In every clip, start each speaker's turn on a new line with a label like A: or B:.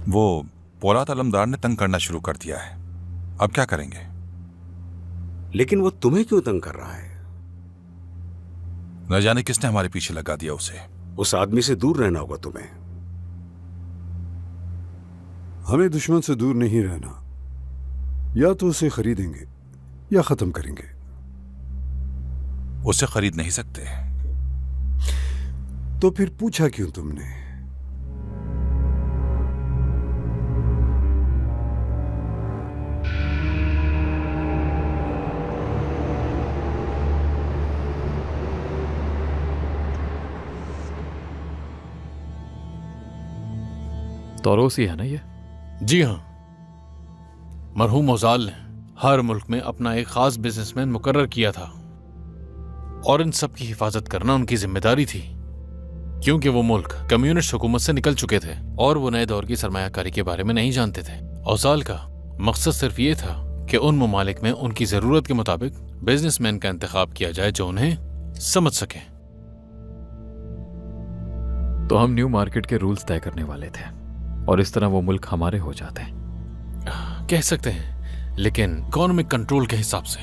A: वो पोलाद अलमदार ने तंग करना शुरू कर दिया है। अब क्या करेंगे?
B: लेकिन वो तुम्हें क्यों तंग कर रहा है?
A: न जाने किसने हमारे पीछे लगा दिया उसे।
B: उस आदमी से दूर रहना होगा तुम्हें।
C: हमें दुश्मन से दूर नहीं रहना, या तो उसे खरीदेंगे या खत्म करेंगे।
A: उसे खरीद नहीं सकते।
C: तो फिर पूछा क्यों तुमने?
D: तौरोस ही है ना ये?
E: जी हाँ। मरहूम ओजाल ने हर मुल्क में अपना एक खास बिजनेसमैन मुकर्रर किया था और इन सब की हिफाजत करना उनकी जिम्मेदारी थी, क्योंकि वो मुल्क कम्युनिस्ट हुकूमत से निकल चुके थे और वो नए दौर की सरमायाकारी के बारे में नहीं जानते थे। ओजाल का मकसद सिर्फ ये था कि उन ममालिक में उनकी जरूरत के मुताबिक बिजनेसमैन का इंतखाब किया जाए जो उन्हें समझ सके।
D: तो हम न्यू मार्केट के रूल्स तय करने वाले थे और इस तरह वो मुल्क हमारे हो जाते हैं।
E: कह सकते हैं, लेकिन इकोनॉमिक कंट्रोल के हिसाब से।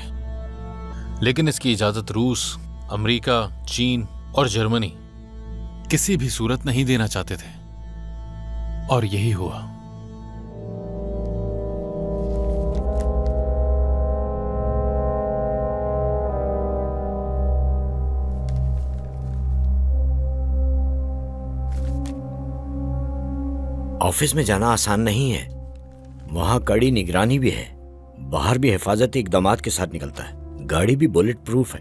E: लेकिन इसकी इजाजत रूस, अमेरिका, चीन और जर्मनी किसी भी सूरत नहीं देना चाहते थे और यही हुआ।
F: ऑफिस में जाना आसान नहीं है। वहां कड़ी निगरानी भी है। बाहर भी हिफाजती इकदामात के साथ निकलता है। गाड़ी भी बुलेट प्रूफ है।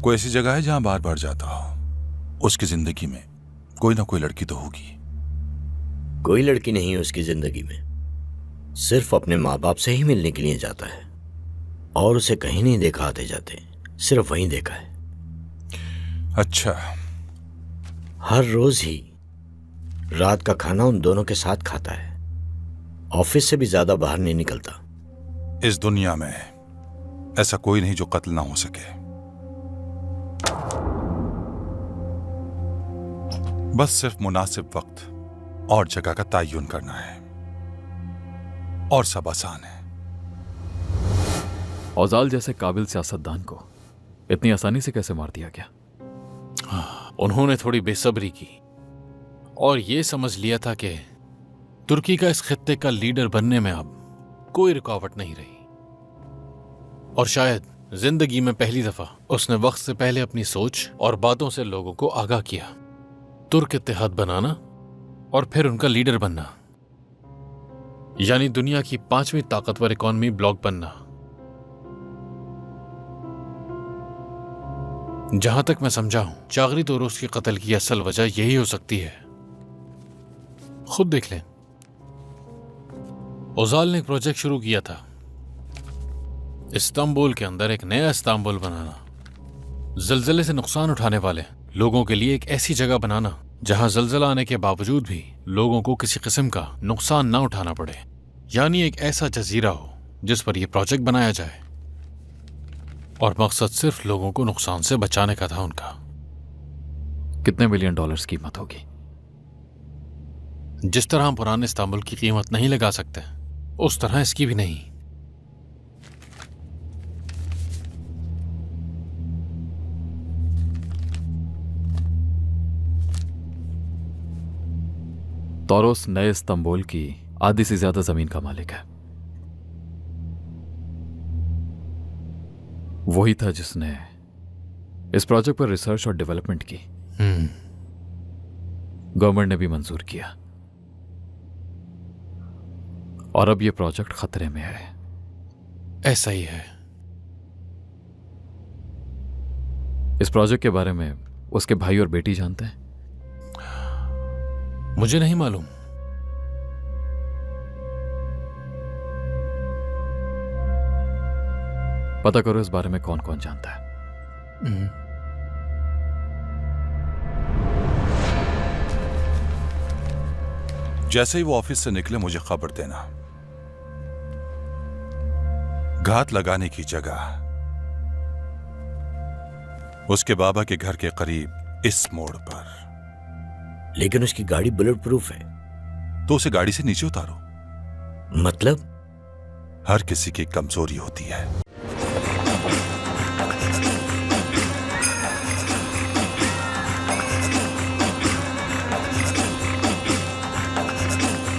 A: कोई ऐसी जगह है जहां बार बार जाता हो? उसकी जिंदगी में कोई ना कोई लड़की तो होगी।
F: कोई लड़की नहीं है उसकी जिंदगी में। सिर्फ अपने माँ बाप से ही मिलने के लिए जाता है और उसे कहीं नहीं देखा आते जाते, सिर्फ वहीं देखा है।
A: अच्छा।
F: हर रोज ही रात का खाना उन दोनों के साथ खाता है। ऑफिस से भी ज्यादा बाहर नहीं निकलता।
A: इस दुनिया में ऐसा कोई नहीं जो कत्ल ना हो सके। बस सिर्फ मुनासिब वक्त और जगह का तयन करना है और सब आसान है।
D: औजाल जैसे काबिल सियासतदान को इतनी आसानी से कैसे मार दिया गया?
E: उन्होंने थोड़ी बेसब्री की और ये समझ लिया था कि तुर्की का इस खित्ते का लीडर बनने में अब कोई रुकावट नहीं रही, और शायद जिंदगी में पहली दफा उसने वक्त से पहले अपनी सोच और बातों से लोगों को आगाह किया। तुर्क इत्तेहाद बनाना और फिर उनका लीडर बनना, यानी दुनिया की 5वीं ताकतवर इकॉनमी ब्लॉक बनना। जहां तक मैं समझा हूं, चागरी तोरोस के कत्ल की असल वजह यही हो सकती है। खुद देख लें। ओजाल ने एक प्रोजेक्ट शुरू किया था, इस्तांबुल के अंदर एक नया इस्तांबुल बनाना, जल्जले से नुकसान उठाने वाले लोगों के लिए एक ऐसी जगह बनाना जहां जल्जला आने के बावजूद भी लोगों को किसी किस्म का नुकसान ना उठाना पड़े, यानी एक ऐसा जजीरा हो जिस पर यह प्रोजेक्ट बनाया जाए। और मकसद सिर्फ लोगों को नुकसान से बचाने का था उनका।
D: कितने $1 मिलियन कीमत होगी?
E: जिस तरह हम पुराने इस्तांबुल की कीमत नहीं लगा सकते, उस तरह इसकी भी नहीं।
D: तौरोस नए इस्तांबुल की आधी से ज्यादा जमीन का मालिक है। वही था जिसने इस प्रोजेक्ट पर रिसर्च और डेवलपमेंट की। गवर्नमेंट ने भी मंजूर किया और अब यह प्रोजेक्ट खतरे में है।
E: ऐसा ही है।
D: इस प्रोजेक्ट के बारे में उसके भाई और बेटी जानते हैं?
E: मुझे नहीं मालूम।
D: पता करो इस बारे में कौन कौन जानता है।
A: जैसे ही वो ऑफिस से निकले मुझे खबर देना। घात लगाने की जगह उसके बाबा के घर के करीब इस मोड़ पर।
F: लेकिन उसकी गाड़ी बुलेट प्रूफ है।
A: तो उसे गाड़ी से नीचे उतारो।
F: मतलब?
A: हर किसी की कमजोरी होती है।